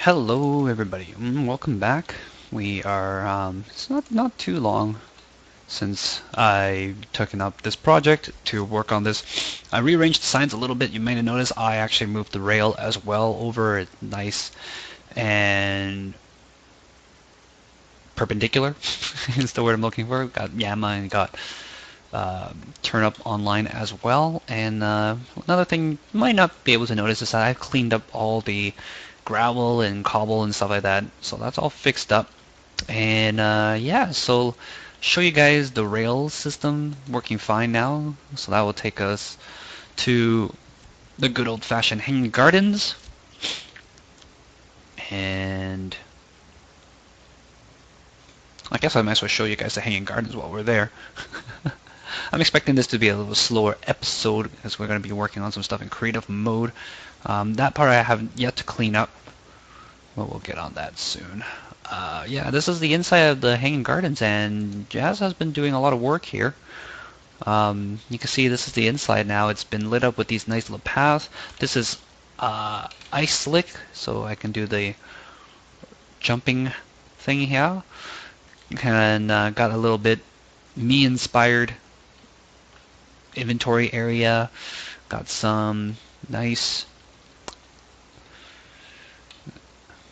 Hello everybody, welcome back. We are, it's not too long since I taken up this project to work on this. I rearranged the signs a little bit. You may have noticed I actually moved the rail as well over. It's nice and perpendicular is the word I'm looking for. Got Yamma and got turn up online as well. And another thing you might not be able to notice is that I've cleaned up all the gravel and cobble and stuff like that. So that's all fixed up. And yeah, so show you guys the rail system working fine now. So that will take us to the good old-fashioned hanging gardens. And I guess I might as well show you guys the hanging gardens while we're there. I'm expecting this to be a little slower episode because we're going to be working on some stuff in creative mode. That part I haven't yet to clean up, but we'll get on that soon. Yeah, this is the inside of the hanging gardens, and Jazz has been doing a lot of work here. You can see this is the inside now. It's been lit up with these nice little paths. This is ice slick, so I can do the jumping thing here. And got a little bit me-inspired inventory area. Got some nice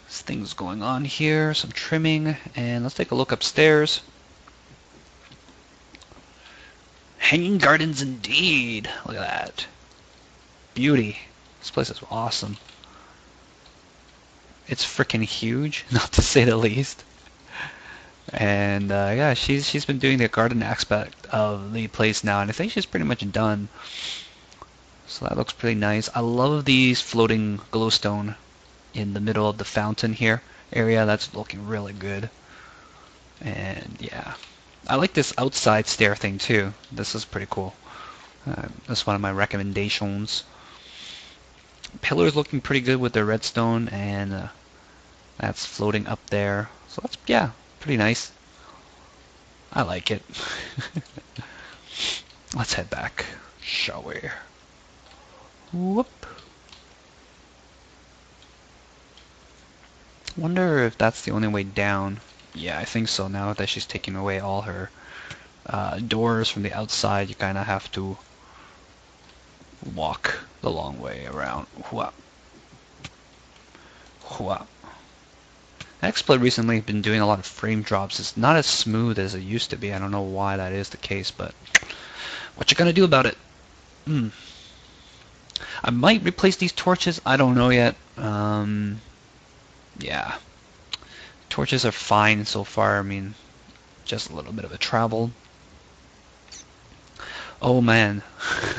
things going on here, some trimming, and let's take a look upstairs. Hanging gardens indeed. Look at that. Beauty. This place is awesome. It's freaking huge, not to say the least. And yeah, she's been doing the garden aspect of the place now, and I think she's pretty much done. So that looks pretty nice. I love these floating glowstone in the middle of the fountain here area. That's looking really good. And yeah, I like this outside stair thing too. This is pretty cool. That's one of my recommendations. Pillars looking pretty good with the redstone, and that's floating up there. So that's, yeah, pretty nice. I like it. Let's head back, shall we? Whoop. Wonder if that's the only way down. Yeah, I think so. Now that she's taking away all her doors from the outside, you kind of have to walk the long way around. Whoop. Whoop. XSplit recently has been doing a lot of frame drops. It's not as smooth as it used to be. I don't know why that is the case, but what you gonna do about it? I might replace these torches. I don't know yet. Yeah. Torches are fine so far. I mean, just a little bit of a travel. Oh man,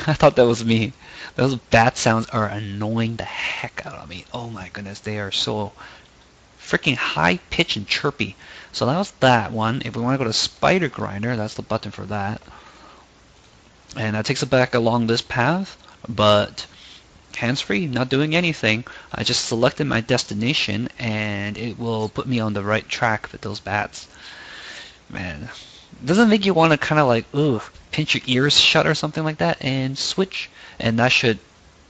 I thought that was me. Those bat sounds are annoying the heck out of me. Oh my goodness, they are so freaking high pitched and chirpy. So that was that one. If we want to go to spider grinder, that's the button for that. And that takes it back along this path, but hands-free, not doing anything. I just selected my destination and it will put me on the right track with those bats. Man, doesn't make you want to kind of like, ugh, pinch your ears shut or something like that and switch. And that should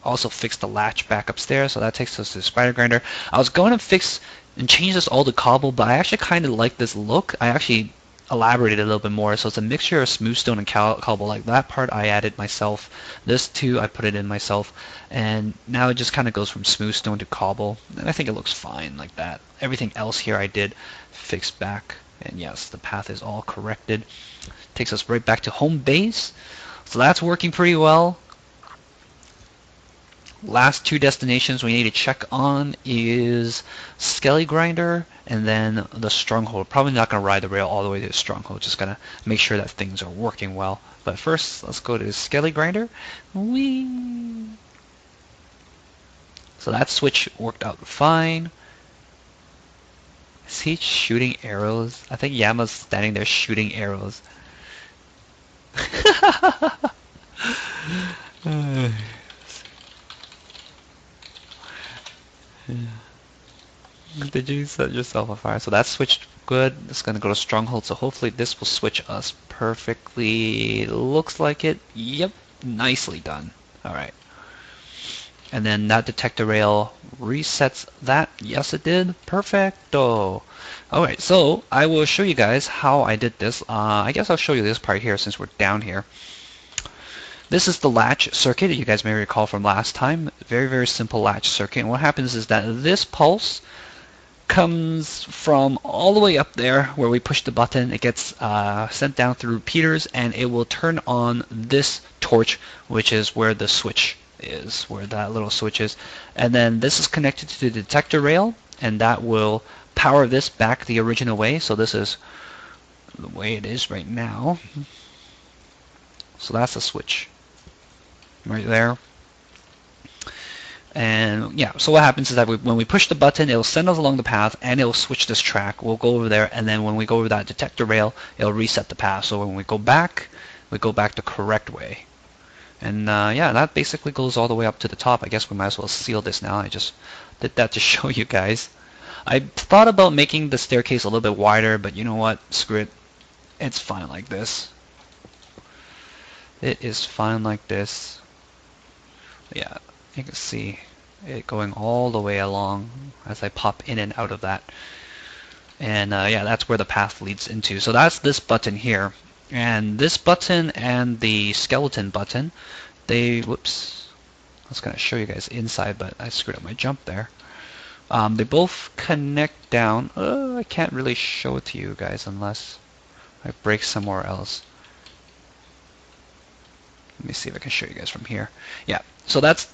also fix the latch back upstairs. So that takes us to the spider grinder. I was going to fix and change this all to cobble, but I actually kind of like this look. I actually elaborated a little bit more. So it's a mixture of smooth stone and cobble. Like that part I added myself. This too I put it in myself. And now it just kind of goes from smooth stone to cobble. And I think it looks fine like that. Everything else here I did fix back. And yes, the path is all corrected. Takes us right back to home base. So that's working pretty well. Last two destinations we need to check on is Skelly Grinder and then the Stronghold. Probably not going to ride the rail all the way to the Stronghold. Just going to make sure that things are working well. But first, let's go to Skelly Grinder. Whee! So that switch worked out fine. Is he shooting arrows? I think Yama's standing there shooting arrows. Did you set yourself on fire? So that switched good. It's going to go to Stronghold, so hopefully this will switch us perfectly. Looks like it. Yep, nicely done. Alright. and then that detector rail resets that. Yes, it did. Perfecto. Alright, so I will show you guys how I did this. I guess I'll show you this part here since we're down here. This is the latch circuit, you guys may recall from last time. Very, very simple latch circuit. And what happens is that this pulse comes from all the way up there where we push the button. It gets sent down through repeaters, and it will turn on this torch, which is where the switch is, where that little switch is. And then this is connected to the detector rail, and that will power this back the original way. So this is the way it is right now. So that's the switch right there. And yeah, so what happens is that when we push the button, it'll send us along the path, and it'll switch this track. We'll go over there, and then when we go over that detector rail, it'll reset the path. So when we go back the correct way. And yeah, that basically goes all the way up to the top. I guess we might as well seal this now. I just did that to show you guys. I thought about making the staircase a little bit wider, but you know what? Screw it. It's fine like this. It is fine like this. Yeah, you can see it going all the way along as I pop in and out of that. And yeah, that's where the path leads into. So that's this button here. And this button and the skeleton button, whoops, I was going to show you guys inside, but I screwed up my jump there. They both connect down. I can't really show it to you guys unless I break somewhere else. Let me see if I can show you guys from here. Yeah, so that's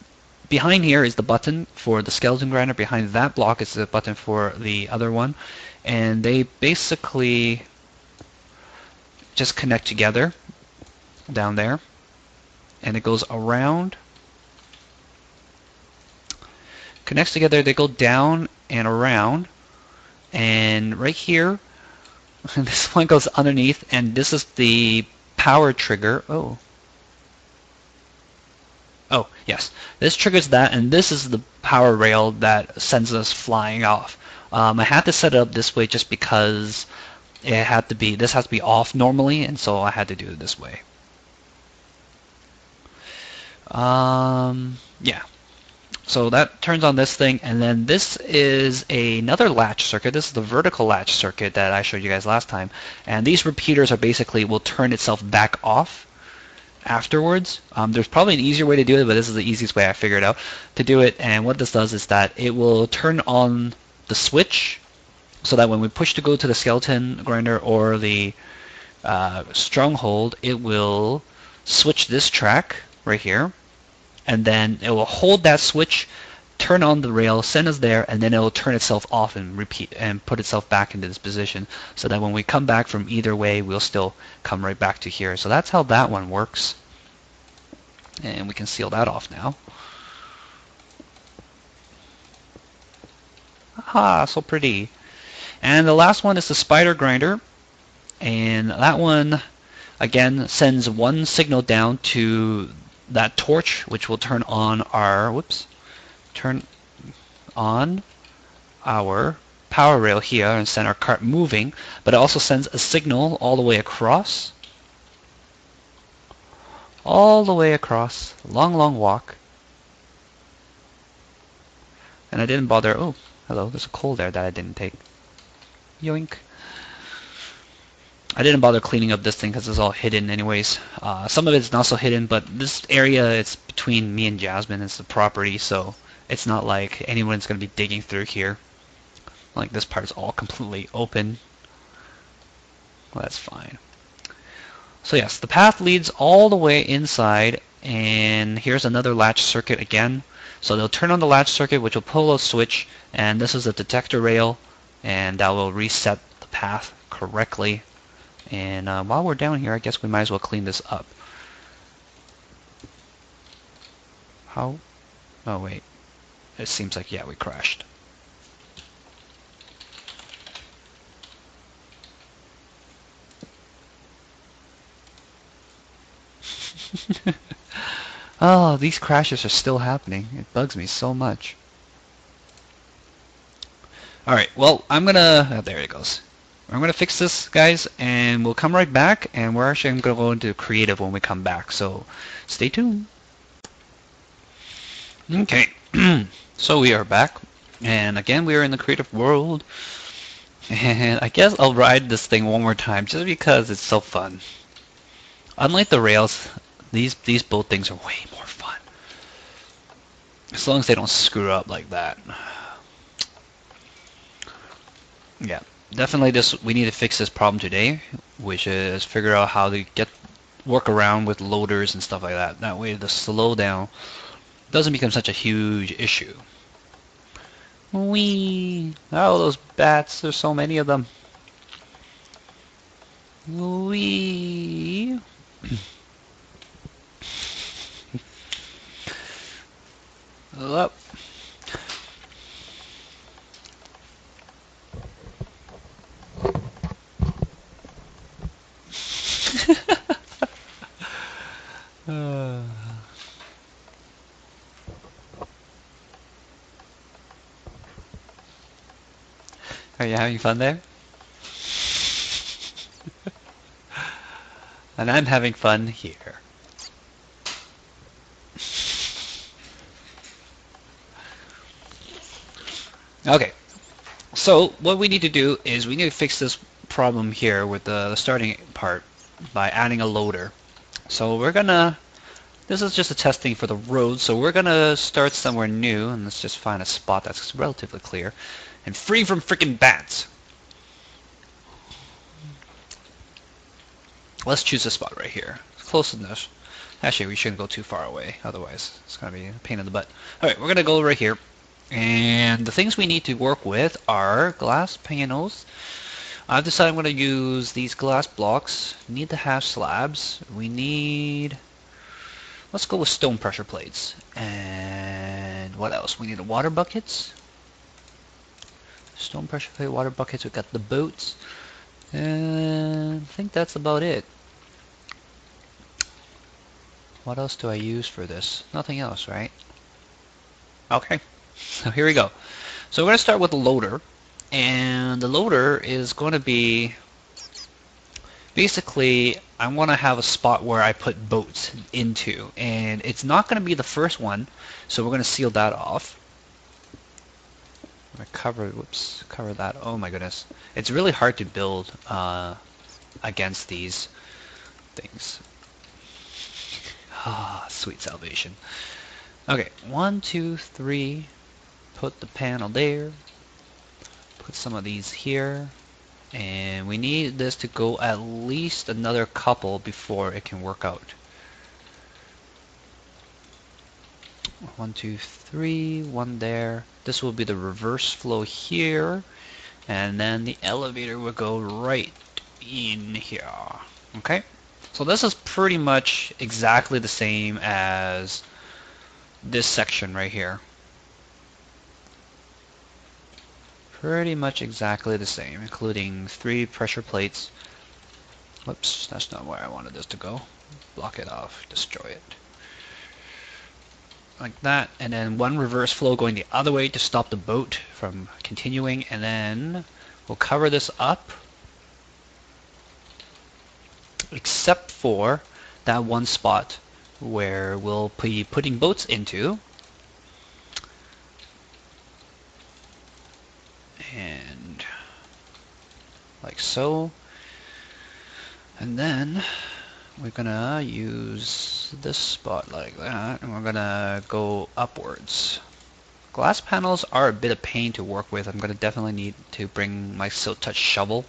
behind here is the button for the skeleton grinder. Behind that block is the button for the other one. And they basically just connect together down there. And it goes around. Connects together, they go down and around. And right here, this one goes underneath, and this is the power trigger. Oh, yes. This triggers that, and this is the power rail that sends us flying off. I had to set it up this way just because this has to be off normally, and so I had to do it this way. Yeah. So that turns on this thing, and then this is another latch circuit. This is the vertical latch circuit that I showed you guys last time. And these repeaters are basically will turn itself back off afterwards. There's probably an easier way to do it, but this is the easiest way I figured out to do it. And what this does is that it will turn on the switch so that when we push to go to the skeleton grinder or the stronghold, it will switch this track right here. And then it will hold that switch, turn on the rail, send us there, and then it will turn itself off and repeat and put itself back into this position so that when we come back from either way, we'll still come right back to here. So that's how that one works. And we can seal that off now. Aha, so pretty. And the last one is the spider grinder. And that one, again, sends one signal down to that torch, which will turn on our power rail here and send our cart moving, but it also sends a signal all the way across. Long walk. And I didn't bother. Oh, hello, there's a coal there that I didn't take. Yoink. I didn't bother cleaning up this thing because it's all hidden anyways. Some of it's not so hidden, but this area, it's between me and Jasmine. It's the property, so it's not like anyone's going to be digging through here. Like this part is all completely open. Well, that's fine. So yes, the path leads all the way inside, and here's another latch circuit again. So they'll turn on the latch circuit, which will pull a switch, and this is a detector rail, and that will reset the path correctly. And while we're down here, I guess we might as well clean this up. How? Oh, wait. It seems like, yeah, we crashed. Oh, these crashes are still happening. It bugs me so much. Alright, well, I'm gonna... Oh, there it goes. I'm going to fix this, guys, and we'll come right back, and we're actually going to go into creative when we come back, so stay tuned. Okay, so we are back, and again we are in the creative world, and I guess I'll ride this thing one more time just because it's so fun. Unlike the rails, these boat things are way more fun, as long as they don't screw up like that. Yeah, definitely we need to fix this problem today, which is figure out how to work around with loaders and stuff like that. That way the slowdown doesn't become such a huge issue. Whee! Oh, those bats, there's so many of them. Whee! Up. Are you having fun there? And I'm having fun here. Okay, so what we need to do is we need to fix this problem here with the starting part by adding a loader. So this is just a testing for the road, so we're gonna start somewhere new, and let's just find a spot that's relatively clear and free from freaking bats. Let's choose a spot right here. It's close enough. Actually, we shouldn't go too far away, otherwise it's gonna be a pain in the butt. Alright, we're gonna go right here. And the things we need to work with are glass panels. I've decided I'm going to use these glass blocks. Need to have slabs. Let's go with stone pressure plates. And what else? We need water buckets. Stone pressure plate, water buckets. We've got the boats. And I think that's about it. What else do I use for this? Nothing else, right? Okay. So here we go. So we're going to start with the loader, and the loader is going to be basically I want to have a spot where I put boats into, and it's not going to be the first one, so we're going to seal that off. I'm going to cover that. Oh my goodness. It's really hard to build against these things. Ah, sweet salvation. Okay, 1, 2, 3. Put the panel there, put some of these here, and we need this to go at least another couple before it can work out. 1, 2, 3, one there. This will be the reverse flow here, and then the elevator will go right in here. Okay, so this is pretty much exactly the same as this section right here. Pretty much exactly the same, including 3 pressure plates. Whoops, that's not where I wanted this to go. Block it off, destroy it. Like that, and then 1 reverse flow going the other way to stop the boat from continuing, and then we'll cover this up, except for that one spot where we'll be putting boats into. And like so, and then we're gonna use this spot like that, and we're gonna go upwards. Glass panels are a bit of pain to work with. I'm gonna definitely need to bring my Silk Touch shovel.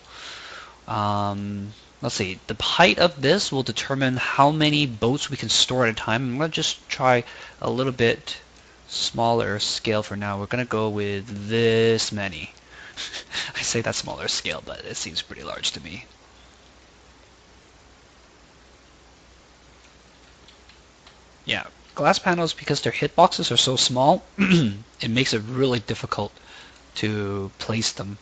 Let's see, the height of this will determine how many boats we can store at a time. I'm gonna just try a little bit smaller scale for now. We're gonna go with this many. I say that smaller scale, but it seems pretty large to me. Yeah, glass panels, because their hitboxes are so small, it makes it really difficult to place them.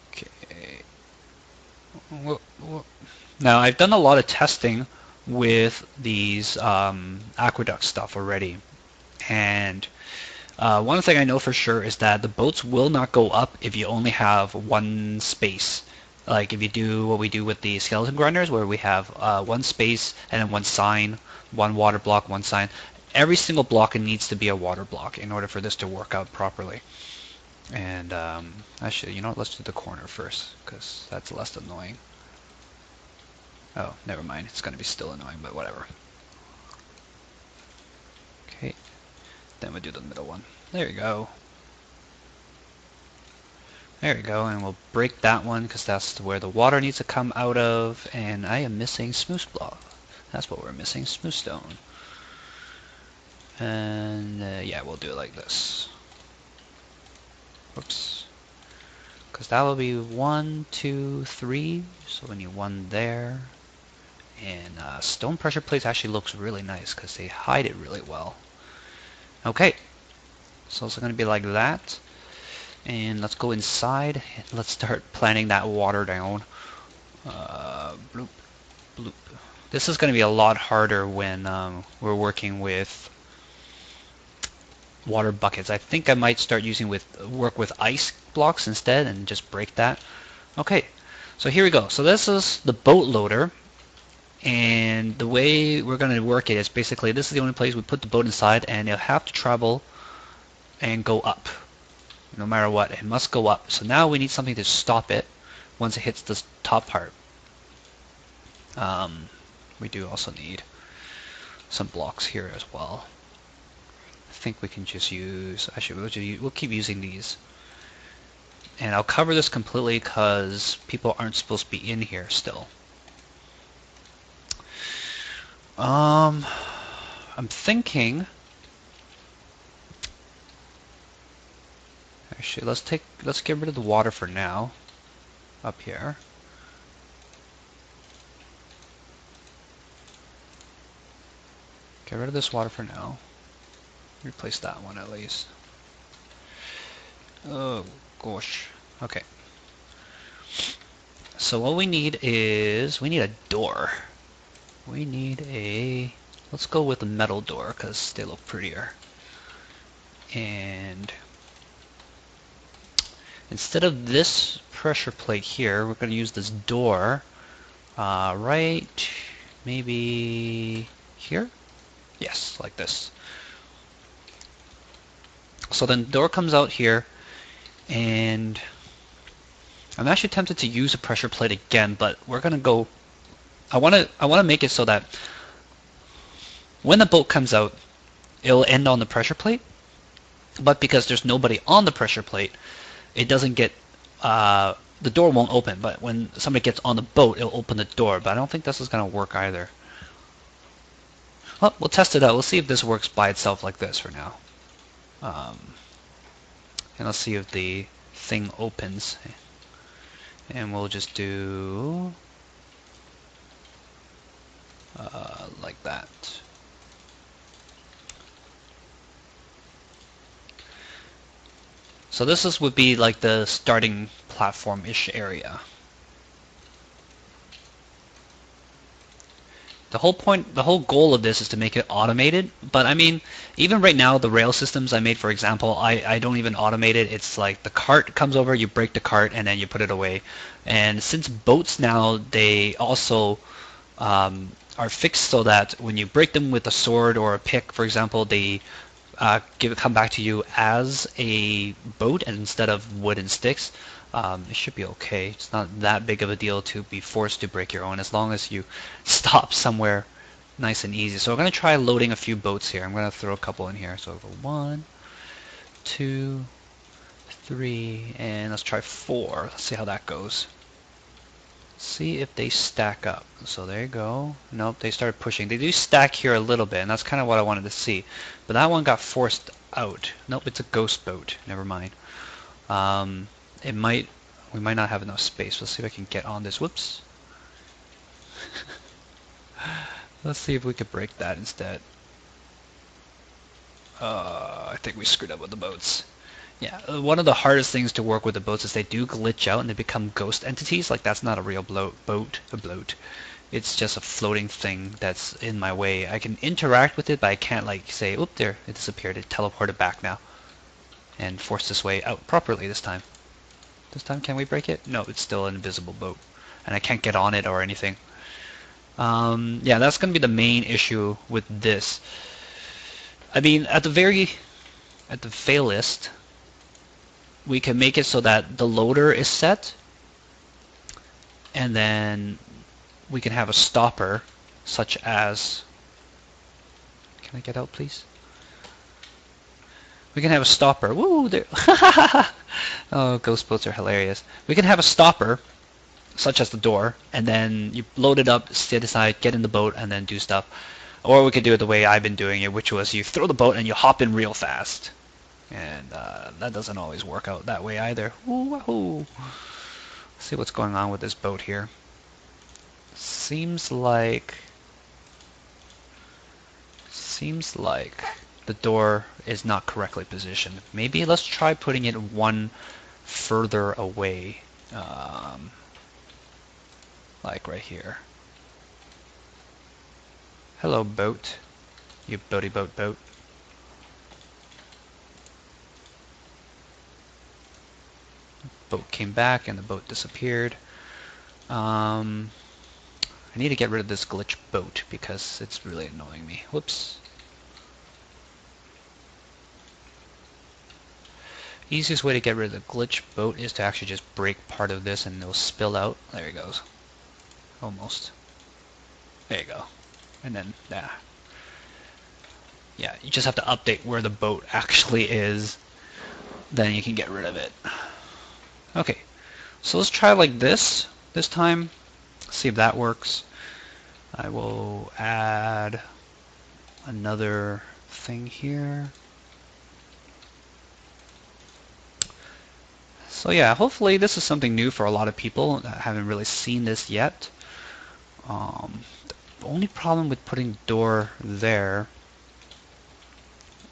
Okay. Now, I've done a lot of testing with these aqueduct stuff already, and one thing I know for sure is that the boats will not go up if you only have one space Like if you do what we do with the skeleton grinders, where we have one space and then one sign, one water block, one sign. Every single block needs to be a water block in order for this to work out properly. And actually, you know what? Let's do the corner first, because that's less annoying. Oh, never mind. It's going to be still annoying, but whatever. Okay, then we'll do the middle one. There you go. There we go, and we'll break that one because that's where the water needs to come out of, and I am missing smooth block. That's what we're missing, smooth stone. And yeah, we'll do it like this. Whoops. Because that will be 1, 2, 3, so we need one there. And stone pressure plates actually looks really nice because they hide it really well. Okay, so it's going to be like that. And let's go inside and let's start planting that water down. Bloop, bloop. This is going to be a lot harder when we're working with water buckets. I think I might start work with ice blocks instead and just break that. Okay, so here we go. So this is the boat loader, and the way we're going to work it is basically this is the only place we put the boat inside, and it'll have to travel and go up. No matter what, it must go up. So now we need something to stop it once it hits this top part. We do also need some blocks here as well. I think we can just use, actually we'll keep using these. And I'll cover this completely because people aren't supposed to be in here still. I'm thinking, actually let's get rid of the water for now up here. Get rid of this water for now. Replace that one at least. Oh gosh. Okay. So what we need is we need a door. We need a, let's go with a metal door because they look prettier. And instead of this pressure plate here, we're going to use this door right maybe here? Yes, like this. So then the door comes out here, and I'm actually tempted to use a pressure plate again, but we're going to go, I want to make it so that when the boat comes out, it'll end on the pressure plate, but because there's nobody on the pressure plate, it doesn't get, the door won't open, but when somebody gets on the boat, it'll open the door, but I don't think this is going to work either. Well, we'll test it out. We'll see if this works by itself like this for now. And let's see if the thing opens. And we'll just do like that. So this would be like the starting platform-ish area. The whole goal of this is to make it automated, but I mean, even right now, the rail systems I made, for example, I don't even automate it. It's like the cart comes over, you break the cart, and then you put it away. And since boats now, they also are fixed so that when you break them with a sword or a pick, for example, they come back to you as a boat instead of wood and sticks. It should be okay. It's not that big of a deal to be forced to break your own as long as you stop somewhere nice and easy. So I'm going to try loading a few boats here. I'm going to throw a couple in here. So 1, 2, 3, and let's try 4. Let's see how that goes. See if they stack up. So there you go. Nope, they started pushing. They do stack here a little bit, and that's kind of what I wanted to see. But that one got forced out. Nope, it's a ghost boat. Never mind. We might not have enough space. Let's see if I can get on this. Whoops. Let's see if we could break that instead. I think we screwed up with the boats. Yeah, one of the hardest things to work with the boats is they do glitch out and they become ghost entities. Like that's not a real boat. It's just a floating thing that's in my way. I can interact with it, but I can't like say, oop, there, it disappeared. It teleported back now and forced its way out properly this time. This time, can we break it? No, it's still an invisible boat. And I can't get on it or anything. Yeah, that's going to be the main issue with this. I mean, at the failest, we can make it so that the loader is set, and then we can have a stopper, such as... Can I get out, please? We can have a stopper. Woo! There. Oh, ghost boats are hilarious. We can have a stopper, such as the door, and then you load it up, sit aside, get in the boat, and then do stuff. Or we could do it the way I've been doing it, which was you throw the boat and you hop in real fast. And that doesn't always work out that way either. Woo-wahoo! Let's see what's going on with this boat here. Seems like the door is not correctly positioned. Maybe let's try putting it one further away. Like right here. Hello, boat. You boaty boat boat. Boat came back and the boat disappeared. I need to get rid of this glitch boat because it's really annoying me. Whoops. Easiest way to get rid of the glitch boat is to actually just break part of this and it'll spill out. There it goes. Almost. There you go. And then, yeah, you just have to update where the boat actually is. Then you can get rid of it. Okay, so let's try like this time. See if that works. I will add another thing here. So yeah, hopefully this is something new for a lot of people that haven't really seen this yet. The only problem with putting door there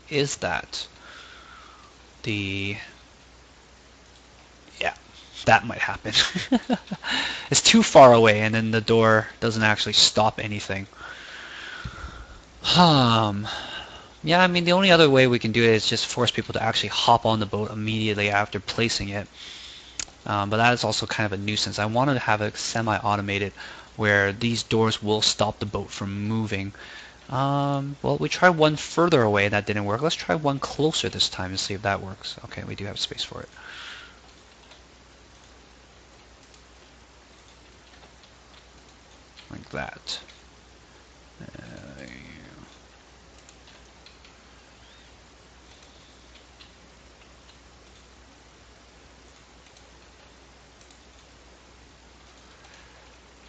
is that that might happen. It's too far away and then the door doesn't actually stop anything. Yeah, I mean, the only other way we can do it is just force people to actually hop on the boat immediately after placing it. But that is also kind of a nuisance. I wanted to have it semi-automated where these doors will stop the boat from moving. Well, we tried one further away and that didn't work. Let's try one closer this time and see if that works. Okay, we do have space for it. Like that.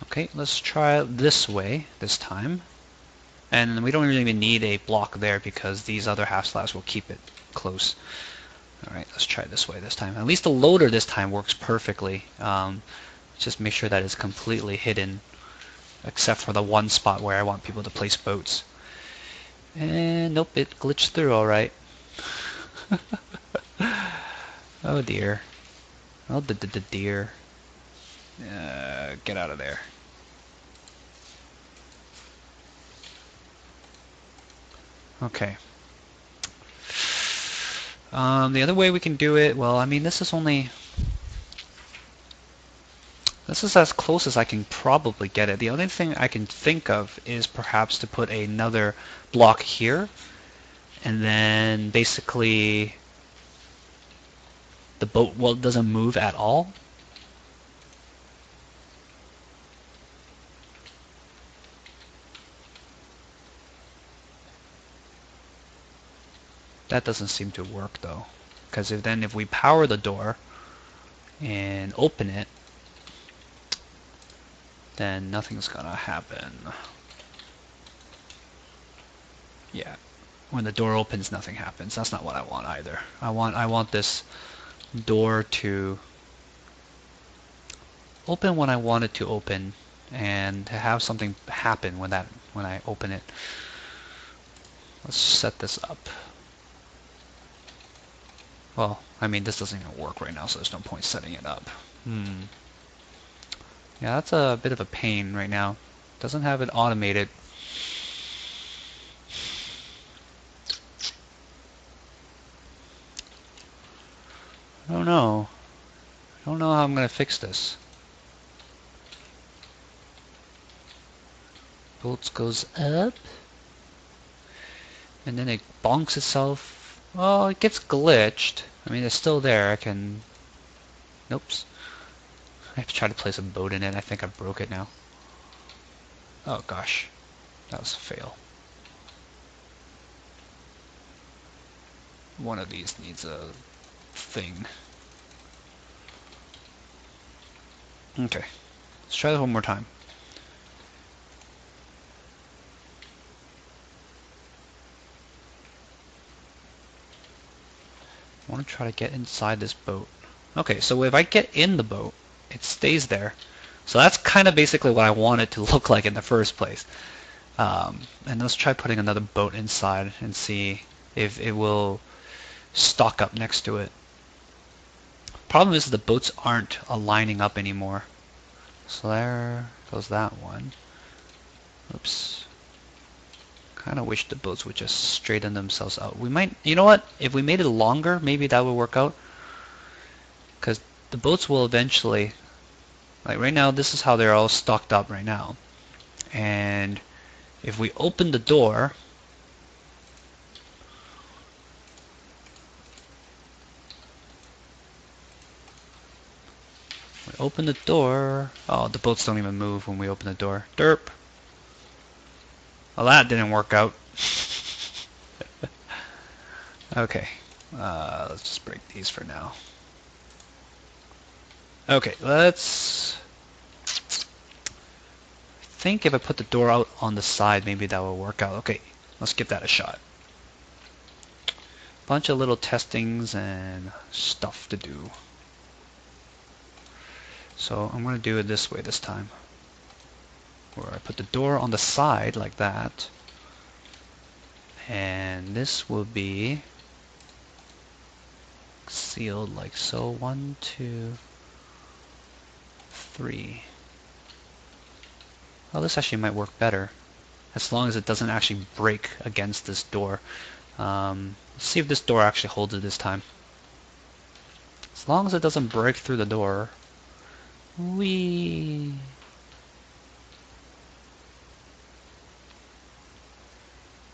Okay, let's try it this way this time. And we don't really even need a block there because these other half slabs will keep it close. Alright, let's try it this way this time. At least the loader this time works perfectly. Just make sure that it's completely hidden, except for the one spot where I want people to place boats. And nope, it glitched through alright. Oh dear. Oh the dear. Get out of there. Okay. The other way we can do it, well, I mean, this is as close as I can probably get it. The only thing I can think of is perhaps to put another block here, and then basically the boat, well, it doesn't move at all. That doesn't seem to work though, because if we power the door and open it, then nothing's gonna happen. Yeah, when the door opens, nothing happens. That's not what I want either. I want this door to open when I want it to open, and to have something happen when I open it. Let's set this up. Well, I mean, this doesn't even work right now, so there's no point setting it up. Yeah, that's a bit of a pain right now. Doesn't have it automated. I don't know. I don't know how I'm gonna fix this. Boats goes up. And then it bonks itself. Oh, it gets glitched. I mean, it's still there. I can... Nope. I have to try to place a boat in it. I think I broke it now. Oh gosh. That was a fail. One of these needs a thing. Okay. Let's try this one more time. I want to try to get inside this boat. Okay, so if I get in the boat, it stays there. So that's kind of basically what I want it to look like in the first place. And let's try putting another boat inside and see if it will stock up next to it. Problem is the boats aren't aligning up anymore. So there goes that one. Oops. Kind of wish the boats would just straighten themselves out. We might, you know what? If we made it longer, maybe that would work out. Because the boats will eventually, like right now, this is how they're all stocked up right now. And if we open the door, oh, the boats don't even move when we open the door. Derp. Well, that didn't work out. Okay, let's just break these for now. Okay, let's... I think if I put the door out on the side, maybe that will work out. Okay, let's give that a shot. Bunch of little testings and stuff to do. So I'm going to do it this way this time. Where I put the door on the side like that. And this will be sealed like so. 1, 2, 3. Well, this actually might work better. As long as it doesn't actually break against this door. Let's see if this door actually holds it this time. As long as it doesn't break through the door. Whee!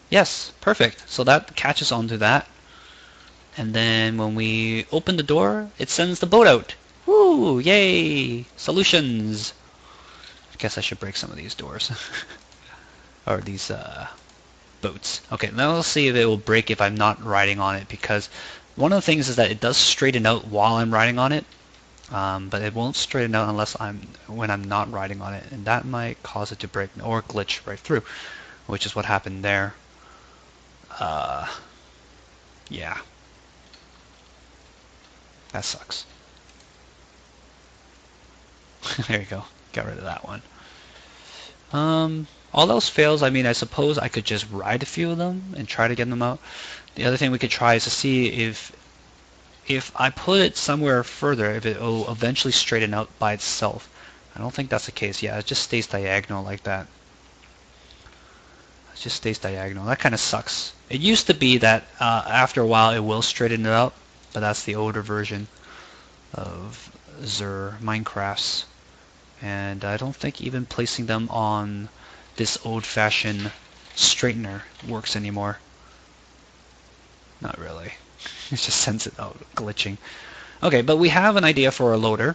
Yes, perfect. So that catches onto that. And then when we open the door, it sends the boat out. Woo! Yay! Solutions! I guess I should break some of these doors. Or these boats. Okay, now let's see if it will break if I'm not riding on it, because one of the things is that it does straighten out while I'm riding on it. But it won't straighten out unless when I'm not riding on it, and that might cause it to break or glitch right through, which is what happened there. Yeah, that sucks. There you go, got rid of that one. All else fails, I mean, I suppose I could just ride a few of them and try to get them out. The other thing we could try is to see if I put it somewhere further, if it will eventually straighten out by itself. I don't think that's the case. Yeah, it just stays diagonal like that. It just stays diagonal. That kind of sucks. It used to be that after a while it will straighten it out, but that's the older version of Minecraft's. And I don't think even placing them on this old-fashioned straightener works anymore. Not really. It just sends it out glitching. Okay, but we have an idea for a loader,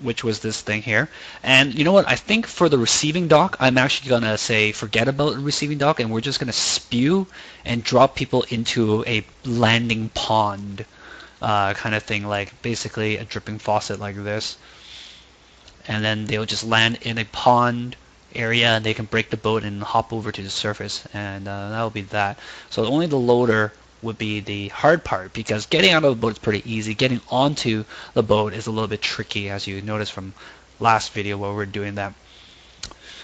which was this thing here. And you know what? I think for the receiving dock, I'm actually going to say forget about the receiving dock, and we're just going to spew and drop people into a landing pond kind of thing, like basically a dripping faucet like this. And then they'll just land in a pond area, and they can break the boat and hop over to the surface, and that'll be that. So only the loader would be the hard part, because getting out of the boat is pretty easy. Getting onto the boat is a little bit tricky, as you noticed from last video where we're doing that.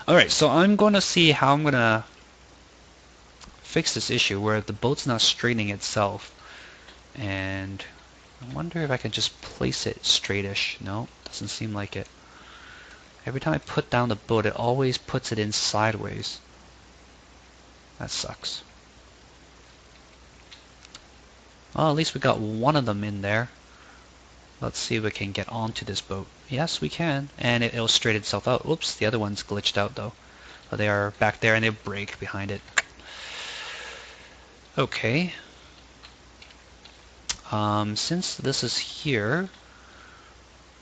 Alright, so I'm going to see how I'm going to fix this issue where the boat's not straightening itself. And I wonder if I can just place it straightish. No, doesn't seem like it. Every time I put down the boat, it always puts it in sideways. That sucks. Well, at least we got one of them in there. Let's see if we can get onto this boat. Yes, we can. And it'll straight itself out. Oops, the other one's glitched out though. But they are back there and they break behind it. Okay. Since this is here,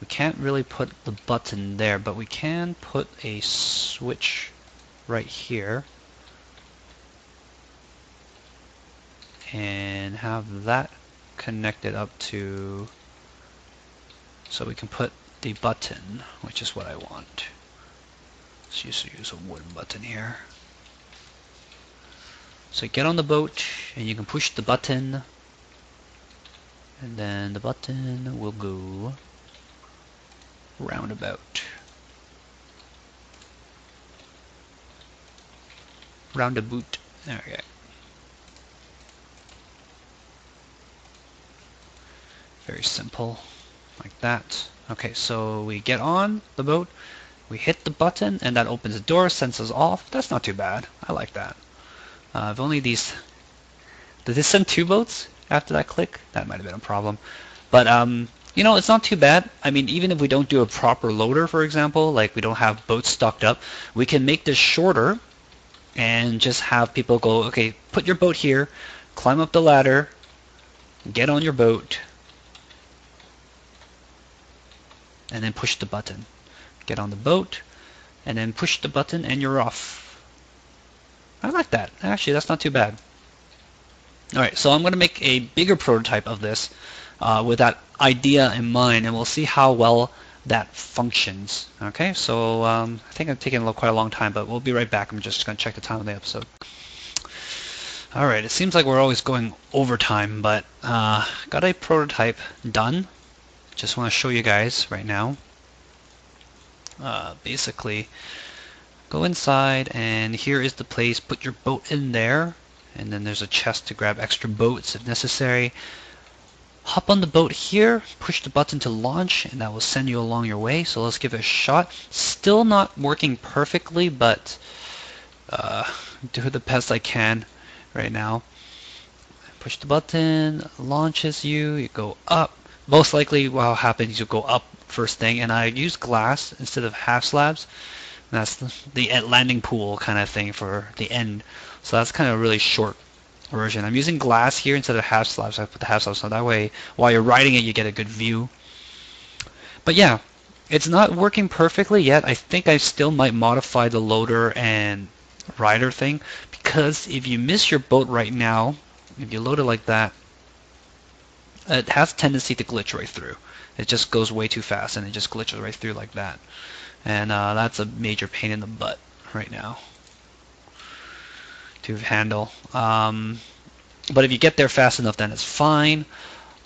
we can't really put the button there, but we can put a switch right here. And have that connected up to, so we can put the button, which is what I want. Let's use a wooden button here. So get on the boat and you can push the button, and then the button will go roundabout. Roundabout. There we go. Very simple, like that. Okay, so we get on the boat, we hit the button, and that opens the door, sends us off. That's not too bad. I like that. If only these... Did this send 2 boats after that click? That might have been a problem. But, you know, it's not too bad. I mean, even if we don't do a proper loader, for example, like we don't have boats stocked up, we can make this shorter and just have people go, okay, put your boat here, climb up the ladder, get on your boat, and then push the button. Get on the boat, and then push the button, and you're off. I like that. Actually, that's not too bad. Alright, so I'm going to make a bigger prototype of this with that idea in mind, and we'll see how well that functions. Okay, so I think I'm taking quite a long time, but we'll be right back. I'm just going to check the time of the episode. Alright, it seems like we're always going overtime, but got a prototype done. Just want to show you guys right now. Basically, go inside, and here is the place. Put your boat in there, and then there's a chest to grab extra boats if necessary. Hop on the boat here, push the button to launch, and that will send you along your way. So let's give it a shot. Still not working perfectly, but do the best I can right now. Push the button, launches you, you go up. Most likely what will happen is you'll go up first thing, and I use glass instead of half slabs. And that's the landing pool kind of thing for the end. So that's kind of a really short version. I'm using glass here instead of half slabs. I put the half slabs so that way while you're riding it you get a good view. But yeah, it's not working perfectly yet. I think I still might modify the loader and rider thing, because if you miss your boat right now, if you load it like that, it has a tendency to glitch right through. It just goes way too fast and it just glitches right through like that. And that's a major pain in the butt right now to handle. But if you get there fast enough, then it's fine.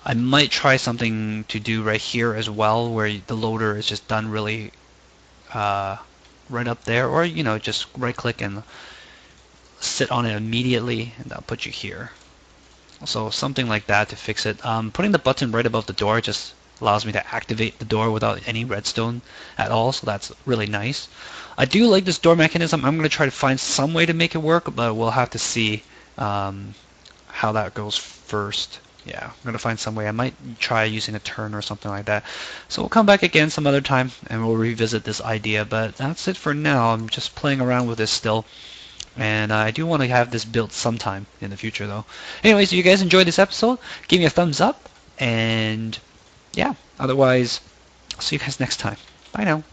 I might try something to do right here as well, where the loader is just done really right up there, or you know, just right click and sit on it immediately, and that'll put you here. So something like that to fix it. Putting the button right above the door just allows me to activate the door without any redstone at all, so that's really nice. I do like this door mechanism. I'm going to try to find some way to make it work, but we'll have to see how that goes first. Yeah, I'm going to find some way. I might try using a turn or something like that. So we'll come back again some other time and we'll revisit this idea, but that's it for now. I'm just playing around with this still. And I do want to have this built sometime in the future, though. Anyways, if you guys enjoyed this episode, give me a thumbs up. And yeah, otherwise, I'll see you guys next time. Bye now.